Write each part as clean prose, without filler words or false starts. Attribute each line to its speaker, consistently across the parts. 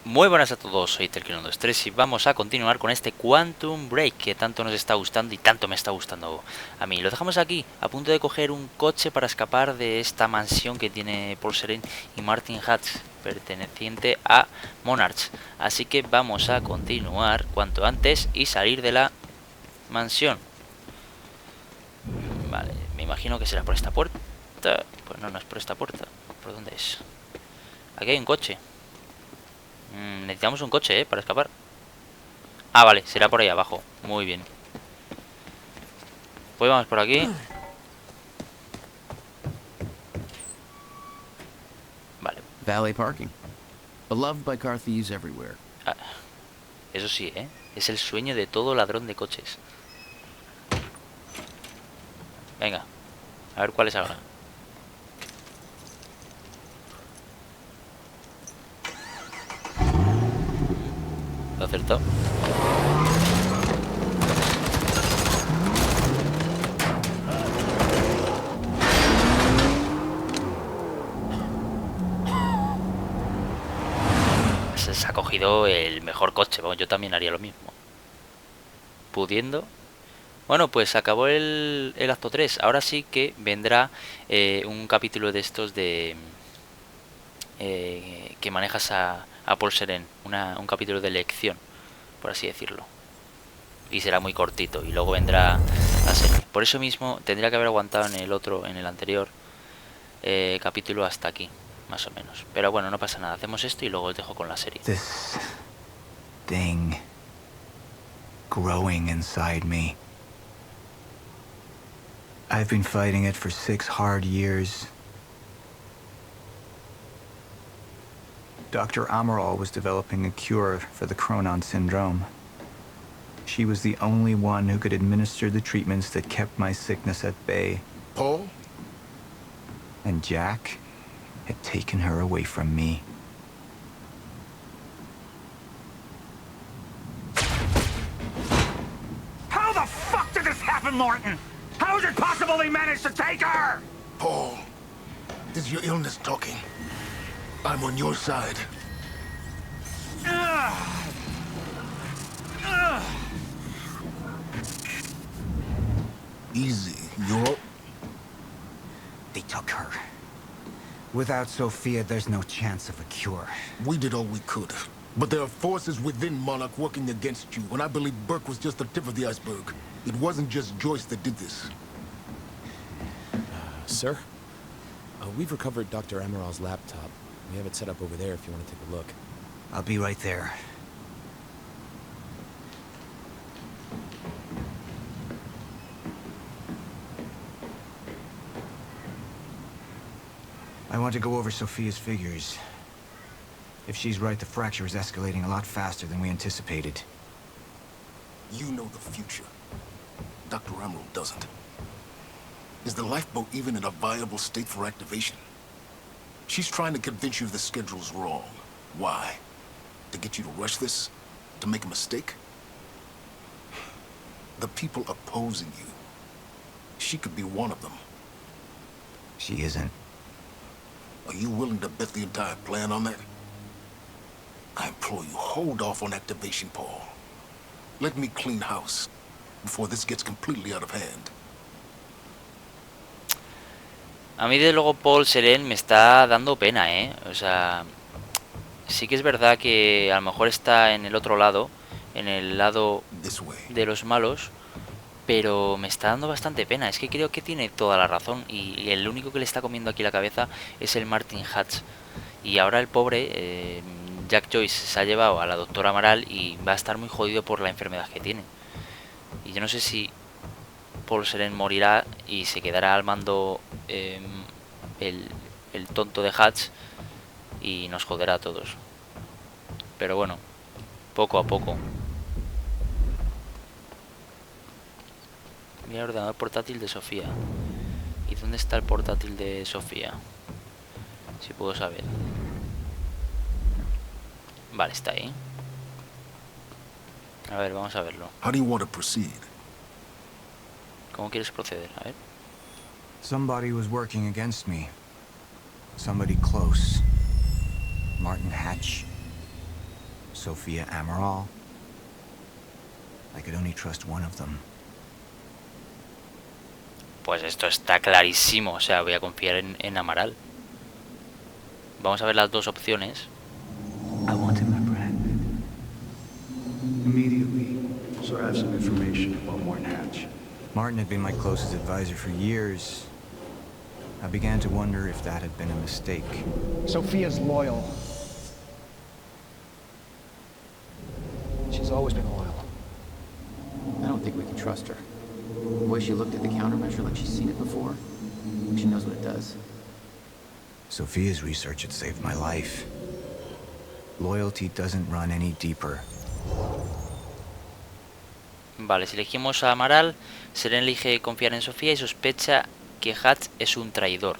Speaker 1: Muy buenas a todos, soy Tercera y vamos a continuar con este Quantum Break que tanto nos está gustando y tanto me está gustando a mí. Lo dejamos aquí, a punto de coger un coche para escapar de esta mansión que tiene Paul Serene y Martin Hatch, perteneciente a Monarch. Así que vamos a continuar cuanto antes y salir de la mansión. Vale, me imagino que será por esta puerta. Pues no, no es por esta puerta. ¿Por dónde es? Aquí hay un coche. Necesitamos un coche, para escapar. Ah, vale, será por ahí abajo. Muy bien. Pues vamos por aquí. Vale.
Speaker 2: Valet parking. Beloved by car thieves everywhere.
Speaker 1: Ah, eso sí, ¿eh? Es el sueño de todo ladrón de coches. Venga. A ver cuál es ahora. ¿Lo he acertado? Se ha cogido el mejor coche. Vamos, yo también haría lo mismo. Pudiendo. Bueno, pues acabó el acto 3. Ahora sí que vendrá un capítulo de estos de... que manejas a Paul Serene. Un capítulo de lección, por así decirlo. Y será muy cortito. Y luego vendrá la serie. Por eso mismo tendría que haber aguantado en el otro, en el anterior capítulo hasta aquí, más o menos. Pero bueno, no pasa nada. Hacemos esto y luego os dejo con la serie.
Speaker 3: This thing growing inside me. I've been fighting it for 6 hard years. Dr. Amaral was developing a cure for the Cronon syndrome. She was the only one who could administer the treatments that kept my sickness at bay.
Speaker 4: Paul?
Speaker 3: And Jack had taken her away from me.
Speaker 5: How the fuck did this happen, Morton? How is it possible they managed to take her?
Speaker 4: Paul, this is your illness talking. I'm on your side. Easy, you're...
Speaker 3: They took her. Without Sophia, there's no chance of a cure.
Speaker 4: We did all we could. But there are forces within Monarch working against you, and I believe Burke was just the tip of the iceberg. It wasn't just Joyce that did this.
Speaker 6: Sir? We've recovered Dr. Amaral's laptop. We have it set up over there if you want to take a look.
Speaker 3: I'll be right there. I want to go over Sophia's figures. If she's right, the fracture is escalating a lot faster than we anticipated.
Speaker 4: You know the future. Dr. Amaral doesn't. Is the lifeboat even in a viable state for activation? She's trying to convince you the schedule's wrong. Why? To get you to rush this? To make a mistake? The people opposing you. She could be one of them.
Speaker 3: She isn't.
Speaker 4: Are you willing to bet the entire plan on that? I implore you, hold off on activation, Paul. Let me clean house before this gets completely out of hand.
Speaker 1: A mí desde luego Paul Serene me está dando pena, ¿eh? O sea, sí que es verdad que a lo mejor está en el otro lado, en el lado
Speaker 4: This way.
Speaker 1: de los malos, pero me está dando bastante pena. Es que creo que tiene toda la razón y el único que le está comiendo aquí la cabeza es el Martin Hatch. Y ahora el pobre Jack Joyce se ha llevado a la doctora Amaral y va a estar muy jodido por la enfermedad que tiene. Y yo no sé si Paul Serene morirá y se quedará al mando el tonto de Hatch y nos joderá a todos. Pero bueno, poco a poco. Mira el ordenador portátil de Sofía. ¿Y dónde está el portátil de Sofía? Si puedo saber. Vale, está ahí. A ver, vamos a verlo.
Speaker 4: How do you want to proceed?
Speaker 1: ¿Cómo quieres proceder? A ver.
Speaker 3: Somebody was working against me. Somebody close. Martin Hatch. Sophia Amaral. I could only trust one of them.
Speaker 1: Pues esto está clarísimo, o sea, voy a confiar en Amaral. Vamos a ver las dos opciones.
Speaker 7: I want him apprehended. Immediately, so I have some information about Morton Hatch.
Speaker 3: Martin had been my closest advisor for years. I began to wonder if that had been a mistake.
Speaker 8: Sophia's loyal. She's always been loyal.
Speaker 2: I don't think we can trust her. The way she looked at the countermeasure like she's seen it before. She knows what it does.
Speaker 3: Sophia's research had saved my life. Loyalty doesn't run any deeper.
Speaker 1: Vale, si elegimos a Amaral, Serene elige confiar en Sofía y sospecha que Hatch es un traidor.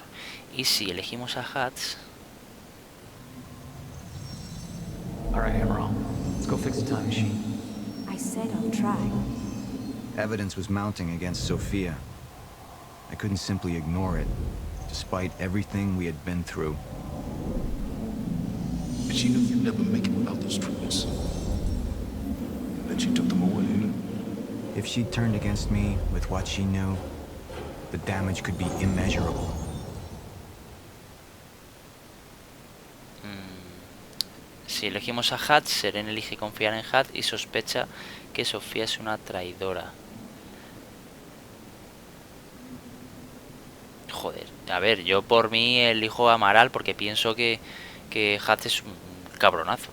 Speaker 1: Y si elegimos a Hatch...
Speaker 2: All right, Amaral. Let's go fix the time machine.
Speaker 9: I said I'll try.
Speaker 3: Evidence was mounting against Sophia. I couldn't simply ignore it, despite everything we had been through.
Speaker 4: And she knew you'd never make it without those treatments. And then she took them away.
Speaker 3: If she'd turned against me with what she knew, the damage could be immeasurable.
Speaker 1: Si elegimos a Hatch, Serene elige confiar en Hatch y sospecha que Sofía es una traidora. Joder, a ver, yo por mí elijo a Amaral porque pienso que Hatch es un cabronazo.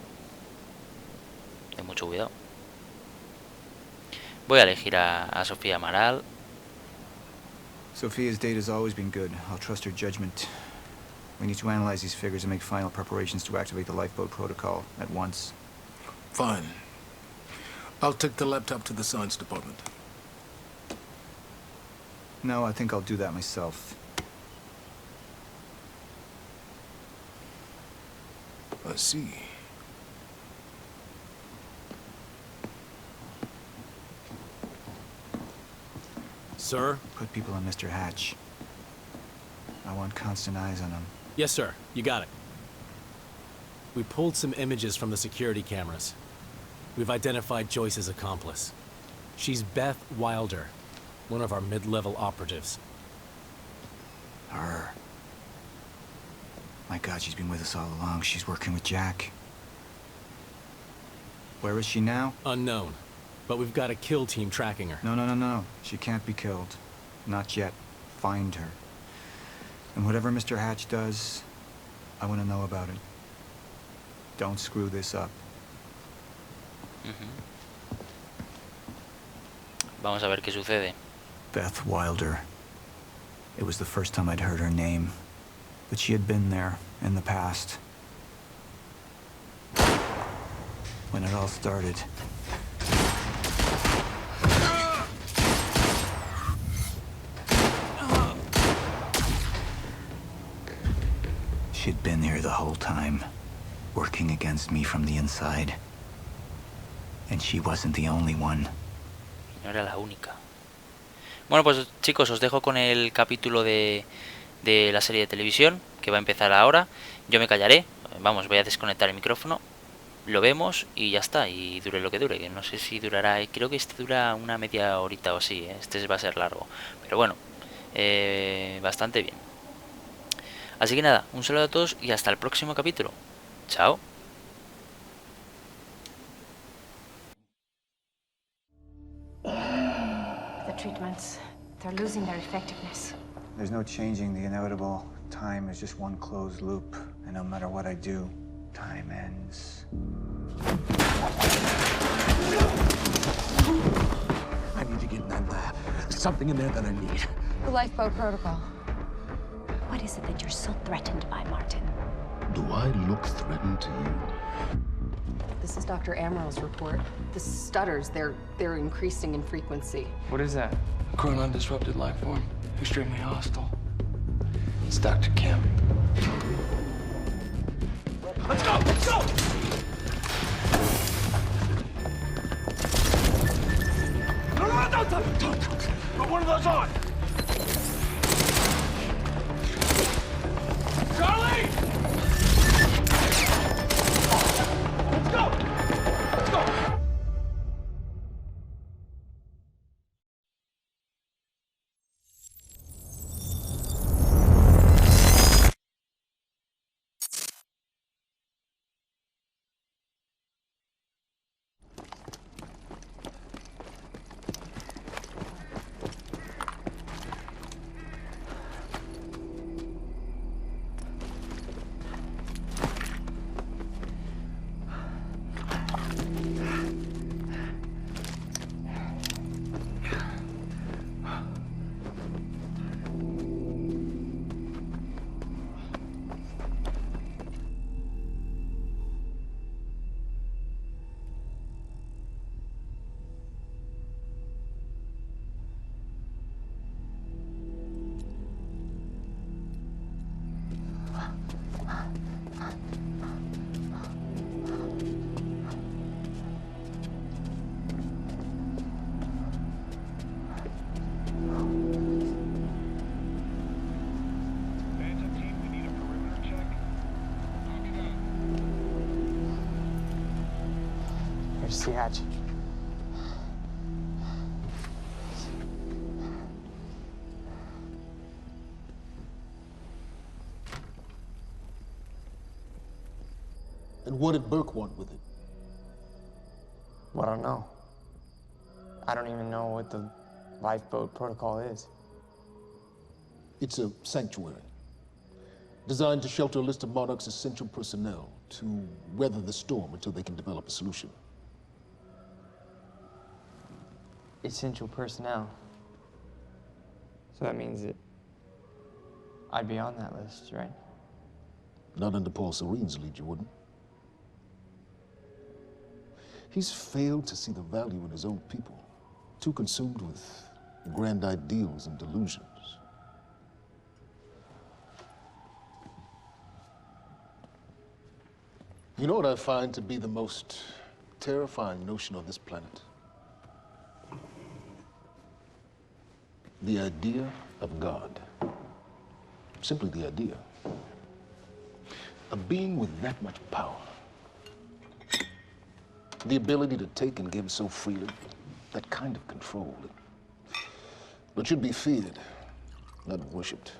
Speaker 1: Ten mucho cuidado. Voy a elegir a Sofía Amaral.
Speaker 3: Sophia's date has always been good. I'll trust her judgment. We need to analyze these figures and make final preparations to activate the lifeboat protocol at once.
Speaker 4: Fine. I'll take the laptop to the science department.
Speaker 3: No, I think I'll do that myself.
Speaker 4: I see.
Speaker 6: Sir?
Speaker 3: Put people on Mr. Hatch. I want constant eyes on him.
Speaker 6: Yes, sir. You got it. We pulled some images from the security cameras. We've identified Joyce's accomplice. She's Beth Wilder, one of our mid-level operatives.
Speaker 3: Her. My God, she's been with us all along. She's working with Jack. Where is she now?
Speaker 6: Unknown. But we've got a kill team tracking her.
Speaker 3: No. She can't be killed. Not yet. Find her. And whatever Mr. Hatch does, I want to know about it. Don't screw this up.
Speaker 1: Vamos a ver qué sucede.
Speaker 3: Beth Wilder. It was the first time I'd heard her name, but she had been there in the past. When it all started. She'd been here the whole time, working against me from the inside. And she wasn't the only one.
Speaker 1: No era la única. Bueno, pues chicos, os dejo con el capítulo de la serie de televisión, que va a empezar ahora. Yo me callaré, vamos, voy a desconectar el micrófono. Lo vemos y ya está, y dure lo que dure, que no sé si durará, creo que este dura una media horita o así, este va a ser largo, pero bueno, bastante bien. Así que nada, un saludo a todos y hasta el próximo capítulo. Chao.
Speaker 9: The treatments, they're losing their effectiveness.
Speaker 3: There's no changing the inevitable. Time is just one closed loop, and no matter what I do, time ends.
Speaker 4: I need to get in that lab. There's something in there that I need.
Speaker 9: The lifeboat protocol. What is it that you're so threatened by, Martin?
Speaker 4: Do I look threatened to you?
Speaker 10: This is Dr. Amaral's report. The stutters, they're increasing in frequency.
Speaker 11: What is that? A chronon disrupted life form. Extremely hostile. It's Dr. Kim.
Speaker 5: Let's go! Let's go! No, don't. Put one of those on! Charlie! Let's go!
Speaker 12: to see Hatch.
Speaker 4: And what did Burke want with it?
Speaker 12: Well, I don't know. I don't even know what the lifeboat protocol is.
Speaker 4: It's a sanctuary, designed to shelter a list of Monarch's essential personnel to weather the storm until they can develop a solution.
Speaker 12: Essential personnel. So that means that I'd be on that list, right?
Speaker 4: Not under Paul Serene's lead, you wouldn't. He's failed to see the value in his own people, too consumed with grand ideals and delusions. You know what I find to be the most terrifying notion on this planet? The idea of God. Simply the idea. A being with that much power. The ability to take and give so freely. That kind of control. But should be feared, not worshipped.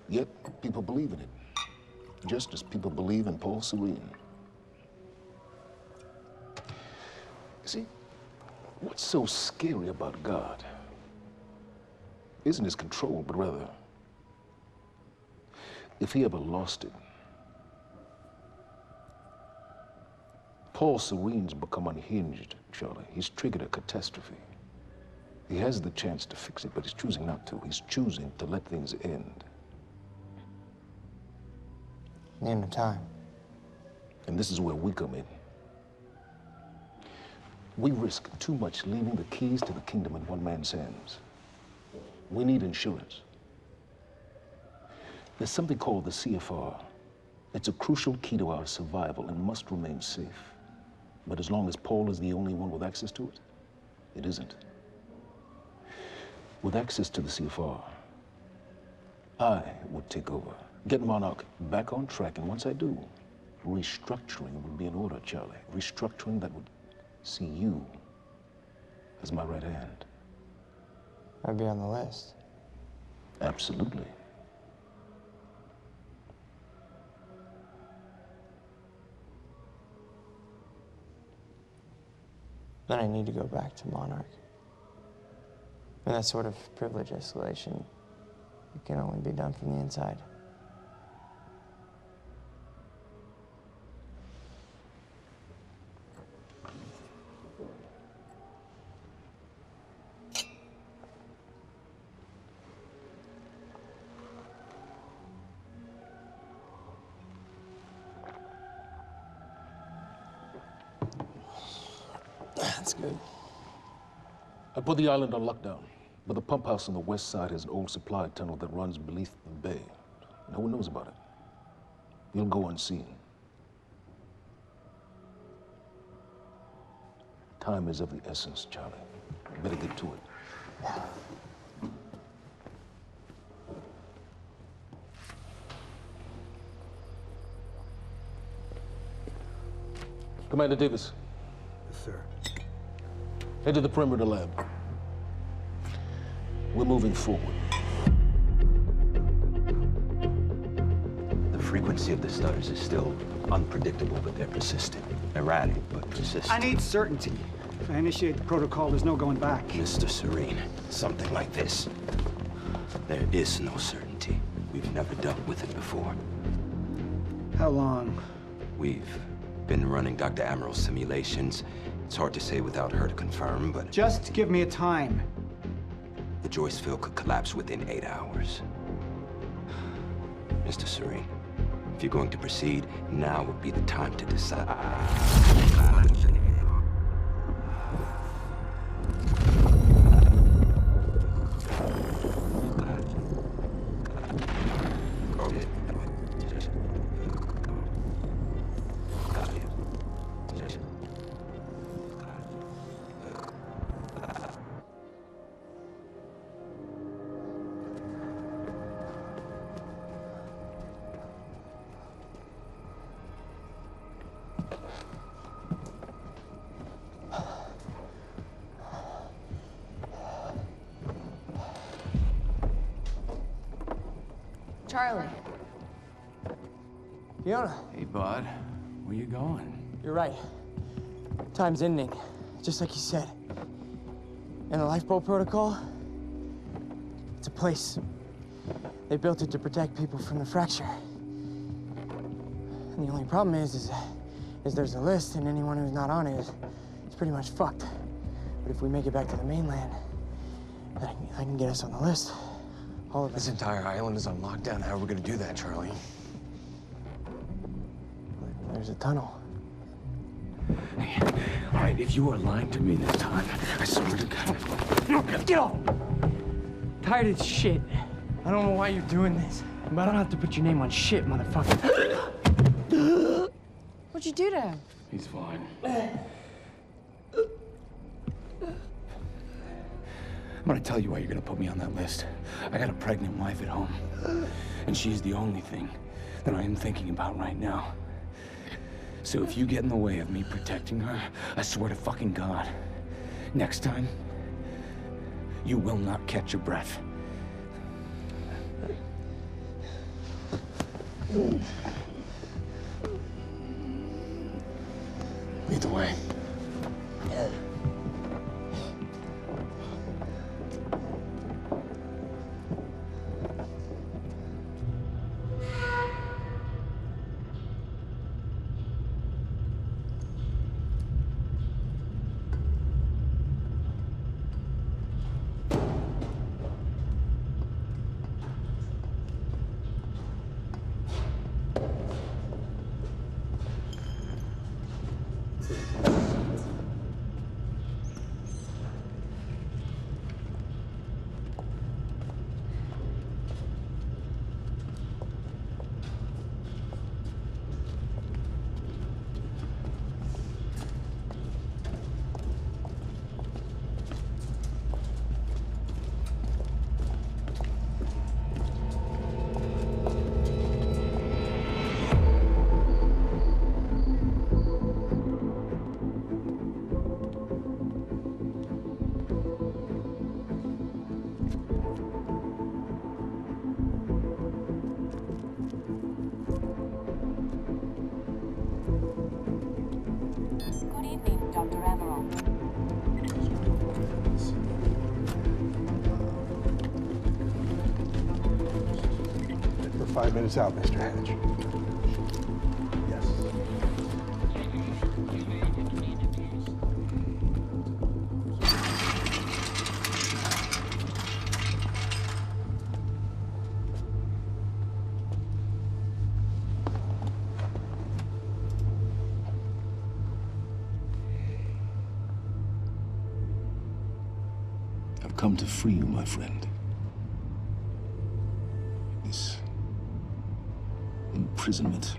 Speaker 4: Yet people believe in it. Just as people believe in Paul Serene. See, what's so scary about God isn't his control, but rather, if he ever lost it. Paul Serene's become unhinged, Charlie. He's triggered a catastrophe. He has the chance to fix it, but he's choosing not to. He's choosing to let things end.
Speaker 12: The end of time.
Speaker 4: And this is where we come in. We risk too much leaving the keys to the kingdom in one man's hands. We need insurance. There's something called the CFR. It's a crucial key to our survival and must remain safe. But as long as Paul is the only one with access to it, it isn't. With access to the CFR, I would take over. Get Monarch back on track, and once I do, restructuring would be in order, Charlie. Restructuring that would see you as my right hand.
Speaker 12: I'd be on the list.
Speaker 4: Absolutely.
Speaker 12: Then I need to go back to Monarch. And that sort of privilege escalation, it can only be done from the inside. That's good.
Speaker 4: I put the island on lockdown, but the pump house on the west side has an old supply tunnel that runs beneath the bay. No one knows about it. You'll go unseen. Time is of the essence, Charlie. Better get to it. Commander Davis.
Speaker 3: Yes, sir.
Speaker 4: Head to the perimeter lab. We're moving forward.
Speaker 13: The frequency of the stutters is still unpredictable, but they're persistent. Erratic, but persistent.
Speaker 8: I need certainty. If I initiate the protocol, there's no going back.
Speaker 13: Mr. Serene, something like this. There is no certainty. We've never dealt with it before.
Speaker 8: How long?
Speaker 13: We've been running Dr. Amaril's simulations. It's hard to say without her to confirm, but...
Speaker 8: Just give me a time.
Speaker 13: The Joyce field could collapse within 8 hours. Mr. Serene, if you're going to proceed, now would be the time to decide.
Speaker 10: Charlie.
Speaker 12: Fiona.
Speaker 11: Hey, bud. Where you going?
Speaker 12: You're right. Time's ending, just like you said. And the lifeboat protocol? It's a place. They built it to protect people from the fracture. And the only problem is there's a list, and anyone who's not on it is pretty much fucked. But if we make it back to the mainland, I can get us on the list. All of us.
Speaker 14: This entire island is on lockdown. How are we gonna do that, Charlie?
Speaker 12: There's a tunnel.
Speaker 11: Hey, all right, if you are lying to me this time, I swear to God.
Speaker 12: Get off! Tired of this shit. I don't know why you're doing this, but I don't have to put your name on shit, motherfucker.
Speaker 10: What'd you do to him?
Speaker 11: He's fine. I'm gonna tell you why you're gonna put me on that list. I got a pregnant wife at home, and she's the only thing that I am thinking about right now. So if you get in the way of me protecting her, I swear to fucking God, next time, you will not catch your breath. Lead the way.
Speaker 15: We're 5 minutes out, Mr. Hatch. Yes.
Speaker 4: I've come to free you, my friend. This imprisonment,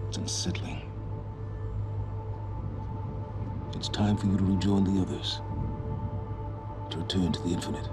Speaker 4: it's unsettling. It's time for you to rejoin the others, to return to the infinite.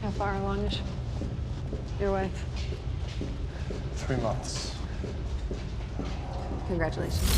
Speaker 10: How far along is your wife?
Speaker 14: 3 months.
Speaker 10: Congratulations.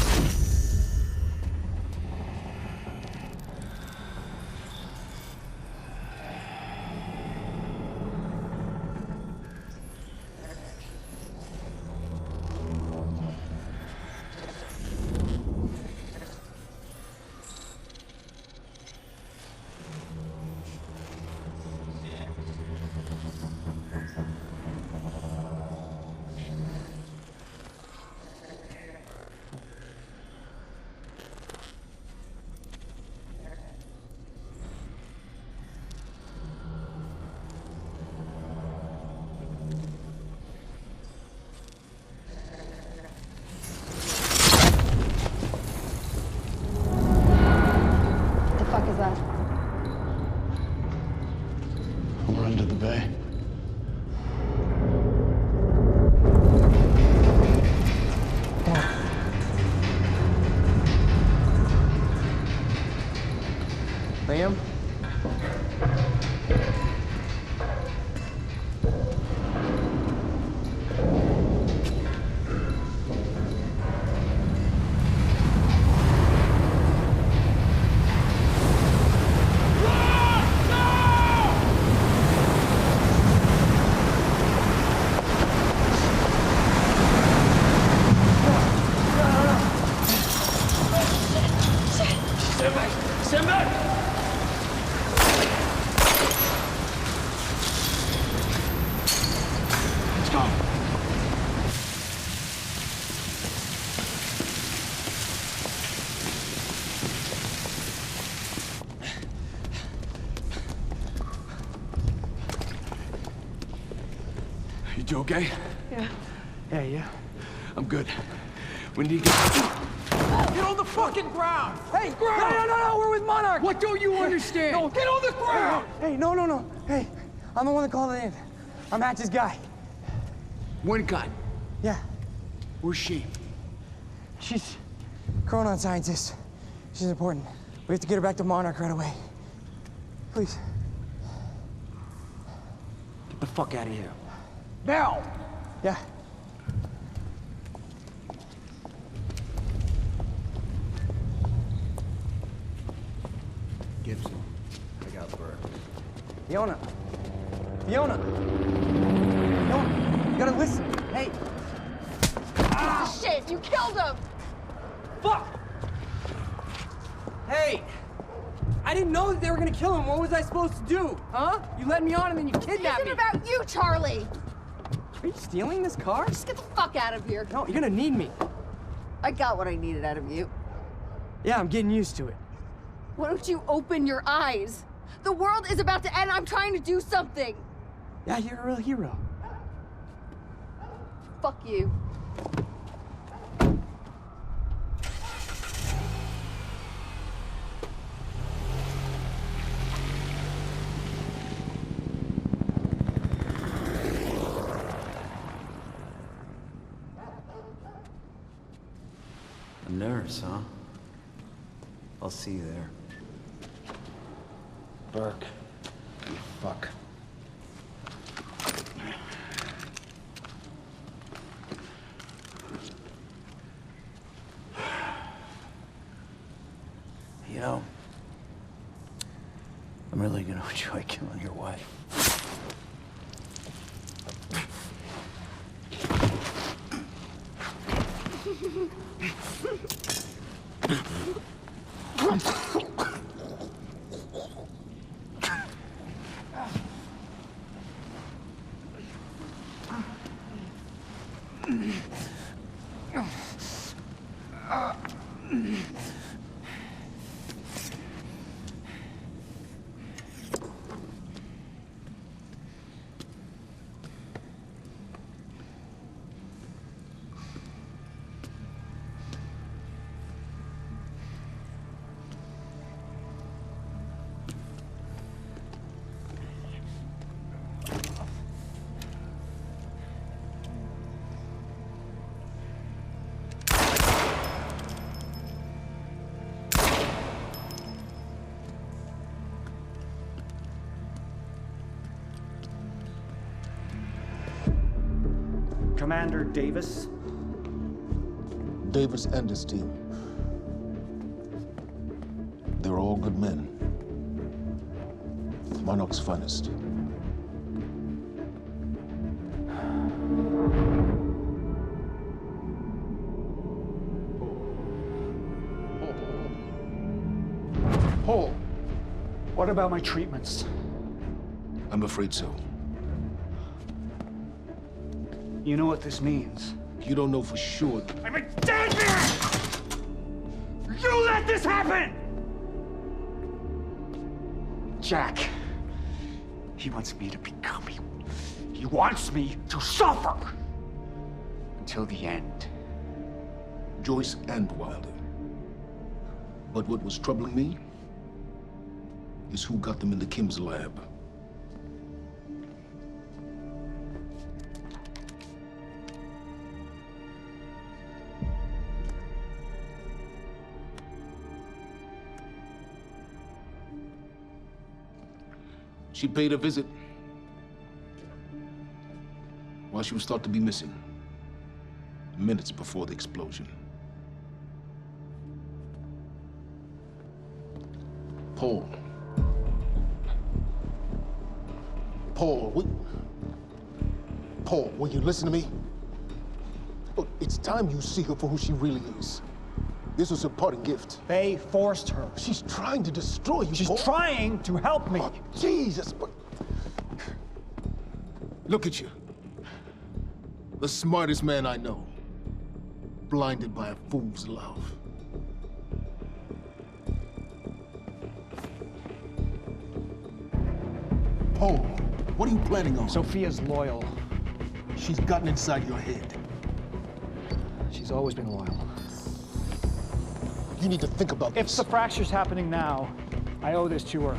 Speaker 12: am?
Speaker 11: You okay?
Speaker 12: Yeah. Yeah, yeah.
Speaker 11: I'm good. We need to get...
Speaker 12: Get on the fucking ground! Hey, no, we're with Monarch!
Speaker 11: What don't you understand?
Speaker 12: No, get on the ground! Hey, no. Hey, I'm the one that called it in. I'm Hatch's guy.
Speaker 11: One gun.
Speaker 12: Yeah.
Speaker 11: Where's she?
Speaker 12: She's a chronon scientist. She's important. We have to get her back to Monarch right away. Please.
Speaker 11: Get the fuck out of here.
Speaker 12: Now! Yeah.
Speaker 7: Gibson, I got Burke.
Speaker 12: Fiona, you gotta listen. Hey.
Speaker 10: Ah! Shit, you killed him!
Speaker 12: Fuck! Hey! I didn't know that they were gonna kill him. What was I supposed to do? Huh? You led me on and then you kidnapped me.
Speaker 10: This isn't about you, Charlie!
Speaker 12: Are you stealing this car?
Speaker 10: Just get the fuck out of here.
Speaker 12: No, you're gonna need me.
Speaker 10: I got what I needed out of you.
Speaker 12: Yeah, I'm getting used to it.
Speaker 10: Why don't you open your eyes? The world is about to end. I'm trying to do something.
Speaker 12: Yeah, you're a real hero.
Speaker 10: Fuck you.
Speaker 16: A nurse, huh? I'll see you there.
Speaker 11: Burke. You fuck.
Speaker 16: You know, I'm really gonna enjoy killing your wife.
Speaker 8: Commander Davis.
Speaker 4: Davis and his team. They're all good men. Monarch's finest.
Speaker 8: Paul, what about my treatments?
Speaker 4: I'm afraid so.
Speaker 8: You know what this means?
Speaker 4: You don't know for sure.
Speaker 5: I'm a dead man! You let this happen!
Speaker 8: Jack, he wants me to become you. He wants me to suffer until the end.
Speaker 4: Joyce and Wilder. But what was troubling me is who got them into Kim's lab. She paid a visit while she was thought to be missing, minutes before the explosion. Paul. Paul, will you listen to me? Look, it's time you see her for who she really is. This was her parting gift.
Speaker 12: They forced her.
Speaker 4: She's trying to destroy you,
Speaker 12: She's
Speaker 4: Paul.
Speaker 12: trying to help me.
Speaker 4: Oh, Jesus, but... Look at you. The smartest man I know. Blinded by a fool's love. Paul, what are you planning on?
Speaker 12: Sophia's loyal.
Speaker 4: She's gotten inside your head.
Speaker 12: She's always been loyal.
Speaker 4: You need to think about
Speaker 12: If
Speaker 4: this.
Speaker 12: the fracture's happening now, I owe this to her.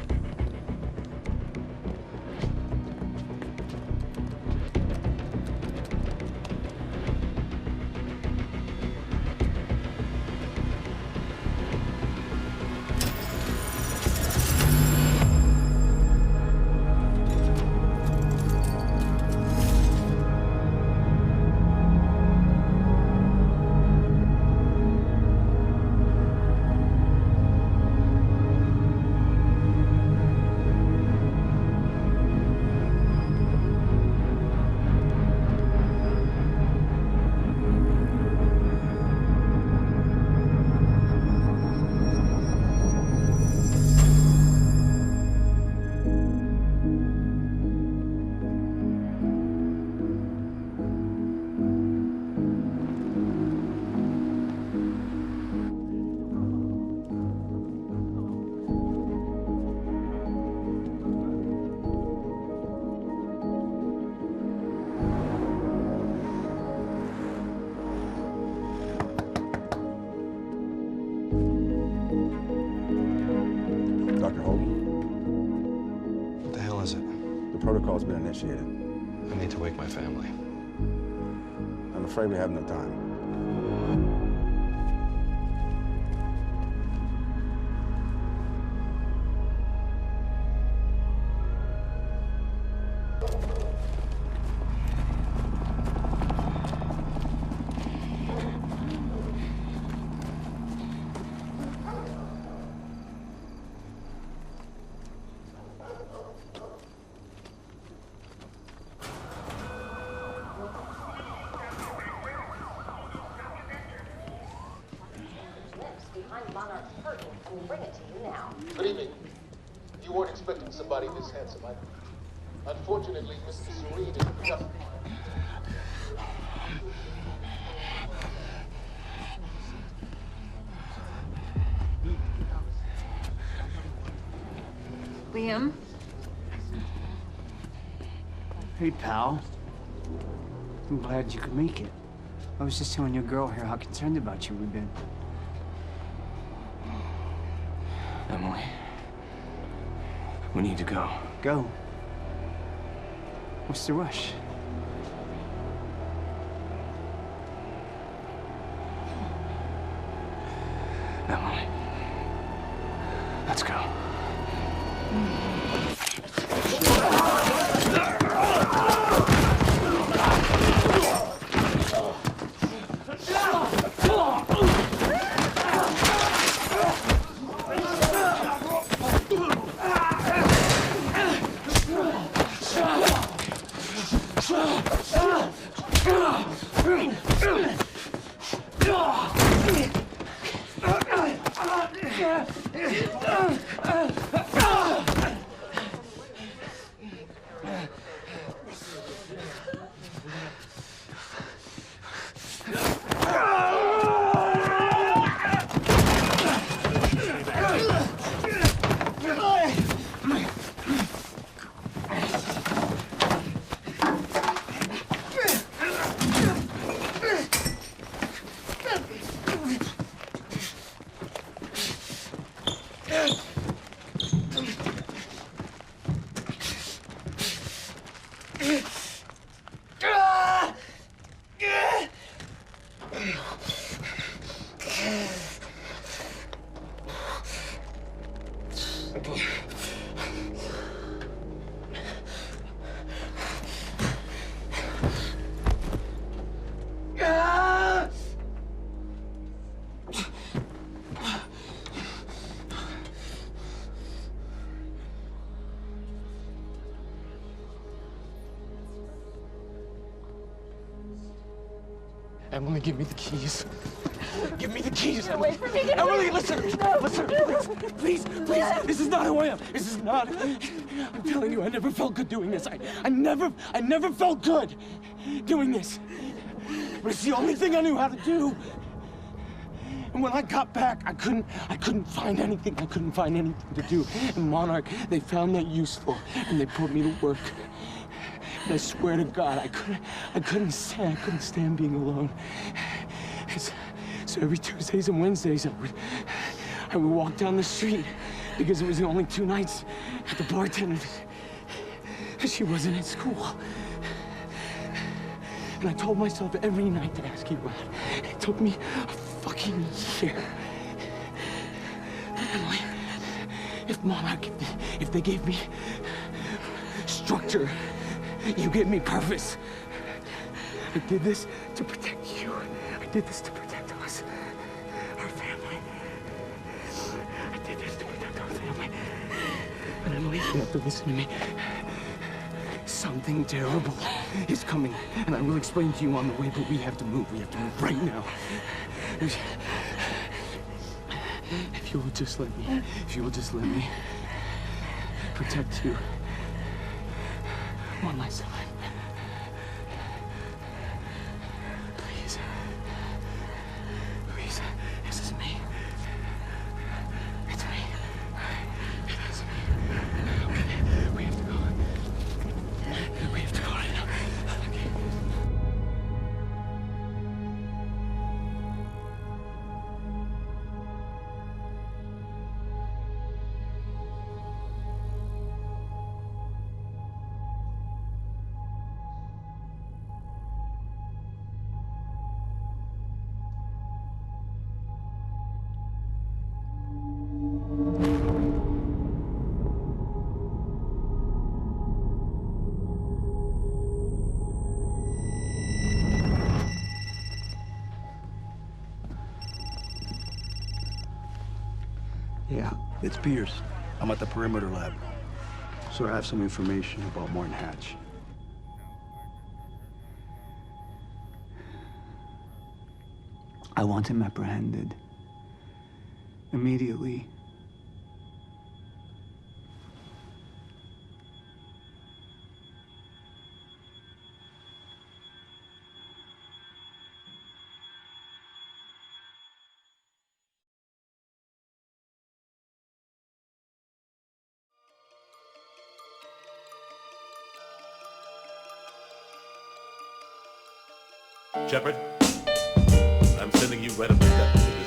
Speaker 7: Dr. Hogan?
Speaker 14: What the hell is it?
Speaker 7: The protocol's been initiated.
Speaker 14: I need to wake my family.
Speaker 7: I'm afraid we have no time.
Speaker 4: Good evening. You weren't expecting somebody this handsome, unfortunately, Mr. Serene is just...
Speaker 10: Liam?
Speaker 12: Hey, pal. I'm glad you could make it. I was just telling your girl here how concerned about you we've been.
Speaker 11: Emily, we need to go.
Speaker 12: Go? What's the rush?
Speaker 11: Emily, let's go.
Speaker 12: Emily, give me the keys. Give me the keys.
Speaker 9: Get away from me. Get
Speaker 12: Emily,
Speaker 9: away.
Speaker 12: listen.
Speaker 9: No.
Speaker 12: Listen. Please. This is not who I am. This is not. I'm telling you, I never felt good doing this. I never felt good doing this. But it's the only thing I knew how to do. And when I got back, I couldn't find anything. I couldn't find anything to do. And Monarch, they found that useful, and they put me to work. And I swear to God, I couldn't stand being alone. So every Tuesdays and Wednesdays, I would walk down the street because it was the only 2 nights at the bartender. She wasn't at school. And I told myself every night to ask you out. It took me a fucking year. But Emily, if Monarch, if they gave me structure, you gave me purpose. I did this to protect you. I did this to protect us, our family. I did this to protect our family. And Emily, you have to listen to me. Something terrible is coming, and I will explain to you on the way, but we have to move. We have to move right now. If you will just let me protect you one last time. Please, this is me. It's me. It is me. Okay, we have to go. We have to go right now. Okay.
Speaker 15: Yeah, it's Pierce. I'm at the perimeter lab. So I have some information about Martin Hatch.
Speaker 11: I want him apprehended. Immediately.
Speaker 17: Shepard, I'm sending you right up to depth.